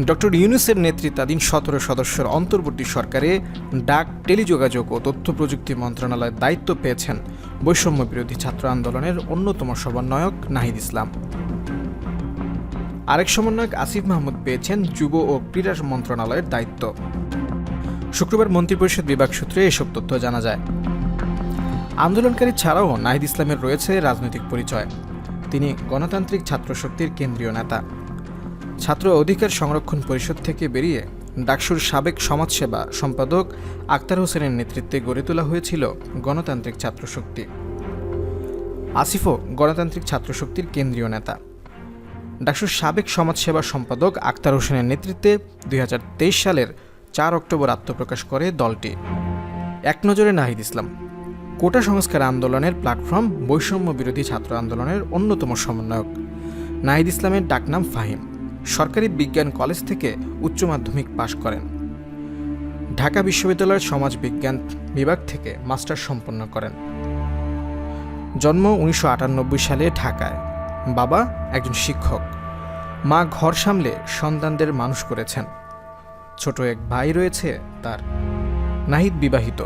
Doctor ইউনূসের নেতৃত্বাধীন ১৭ সদস্যের অন্তর্বর্তী সরকারে ডাক, টেলিযোগাযোগ ও তথ্য প্রযুক্তি মন্ত্রণালয়ের দায়িত্ব পেয়েছেন বৈষম্য বিরোধী ছাত্র আন্দোলনের অন্যতম সমন্বয়ক নাহিদ ইসলাম। আরেক সমন্বয়ক আসিফ মাহমুদ পেয়েছেন যুব ও ক্রীড়া মন্ত্রণালয়ের দায়িত্ব। শুক্রবার মন্ত্রিপরিষদ বিভাগ সূত্রে এসব তথ্য জানা যায়। আন্দোলনকারী ছাড়াও নাহিদ ইসলামের রয়েছে রাজনৈতিক পরিচয়। তিনি গণতান্ত্রিক ছাত্রশক্তির কেন্দ্রীয় নেতা। ছাত্র অধিকার সংরক্ষণ পরিষদ থেকে বেরিয়ে ডাকসুর সাবেক সমাজসেবা সম্পাদক আক্তার হোসেনের নেতৃত্বে গড়ে তোলা হয়েছিল গণতান্ত্রিক ছাত্রশক্তি। আসিফও গণতান্ত্রিক ছাত্রশক্তির কেন্দ্রীয় নেতা। ডাকসুর সাবেক সমাজসেবা সম্পাদক আক্তার হোসেনের নেতৃত্বে ২০২৩ সালের ৪ অক্টোবর আত্মপ্রকাশ করে দলটি। এক নজরে নাহিদ ইসলাম কোটা সংস্কার আন্দোলনের প্ল্যাটফর্ম বৈষম্য বিরোধী ছাত্র আন্দোলনের অন্যতম সমন্বয়ক। নাহিদ ইসলামের ডাকনাম ফাহিম। সরকারি বিজ্ঞান কলেজ থেকে উচ্চ মাধ্যমিক পাশ করেন। ঢাকা বিশ্ববিদ্যালয়ের সমাজ বিজ্ঞান বিভাগ থেকে মাস্টার্স সম্পন্ন করেন। জন্ম ১৯৯৮ সালে ঢাকায়। বাবা একজন শিক্ষক, মা ঘর সামলে সন্তানদের মানুষ করেছেন। ছোট এক ভাই রয়েছে তার। নাহিদ বিবাহিত।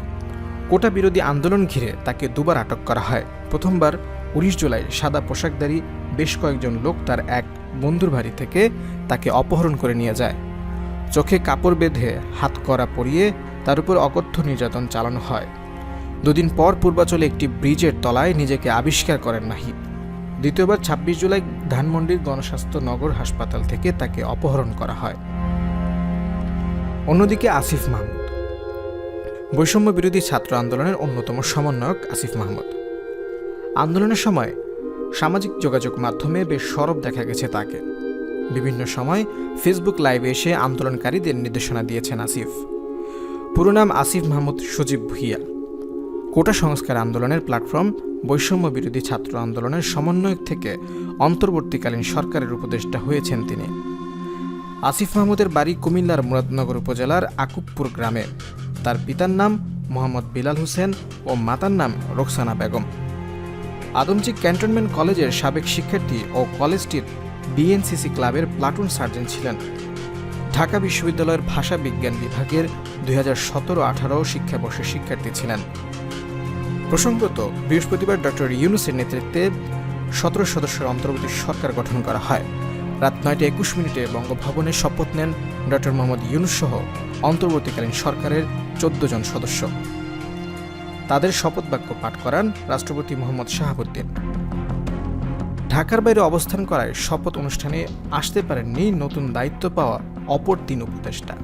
কোটা বিরোধী আন্দোলন ঘিরে তাকে দুবার আটক করা হয়। প্রথমবার ১৯ জুলাই সাদা পোশাকধারী বেশ কয়েকজন লোক তার এক বন্ধুর বাড়ি থেকে তাকে অপহরণ করে নিয়ে যায়। চোখে কাপড় বেঁধে হাত কড়া পরিয়ে তার উপর অকথ্য নির্যাতন চালানো হয়। দুদিন পর পূর্বাচলে একটি ব্রিজের তলায় নিজেকে আবিষ্কার করেন নাহিদ। দ্বিতীয়বার ২৬ জুলাই ধানমন্ডির গণস্বাস্থ্য নগর হাসপাতাল থেকে তাকে অপহরণ করা হয়। অন্যদিকে আসিফ মাহমুদ, বৈষম্য বিরোধী ছাত্র আন্দোলনের অন্যতম সমন্বয়ক আসিফ মাহমুদ। আন্দোলনের সময় সামাজিক যোগাযোগ মাধ্যমে বেশ সরব দেখা গেছে তাকে। বিভিন্ন সময় ফেসবুক লাইভে এসে আন্দোলনকারীদের নির্দেশনা দিয়েছেন আসিফ। পুরো নাম আসিফ মাহমুদ সজীব ভুইয়া। কোটা সংস্কার আন্দোলনের প্ল্যাটফর্ম বৈষম্য বিরোধী ছাত্র আন্দোলনের সমন্বয়ক থেকে অন্তর্বর্তীকালীন সরকারের উপদেষ্টা হয়েছেন তিনি। আসিফ মাহমুদের বাড়ি কুমিল্লার মুরাদনগর উপজেলার আকুবপুর গ্রামে। তার পিতার নাম মোহাম্মদ বিলাল হোসেন ও মাতার নাম রোকসানা বেগম। আদমজী ক্যান্টনমেন্ট কলেজের সাবেক শিক্ষার্থী ও কলেজটির বিএনসিসি ক্লাবের প্লাটুন সার্জেন্ট ছিলেন। ঢাকা বিশ্ববিদ্যালয়ের ভাষা বিজ্ঞান বিভাগের ২০১৭-১৮ শিক্ষাবর্ষের শিক্ষার্থী ছিলেন। প্রসঙ্গত, বৃহস্পতিবার ডক্টর ইউনূসের নেতৃত্বে ১৭ সদস্যের অন্তর্বর্তী সরকার গঠন করা হয়। রাত ৯টা ২১ বঙ্গভবনে শপথ নেন ডক্টর মোহাম্মদ ইউনূস সহ অন্তর্বর্তীকালীন সরকারের ১৪ জন সদস্য। তাদের শপথ বাক্য পাঠ করান রাষ্ট্রপতি মোহাম্মদ শাহাবুদ্দিন। ঢাকার বাইরে অবস্থান করায় শপথ অনুষ্ঠানে আসতে পারেননি নতুন দায়িত্ব পাওয়া অপর ৩ উপদেষ্টা।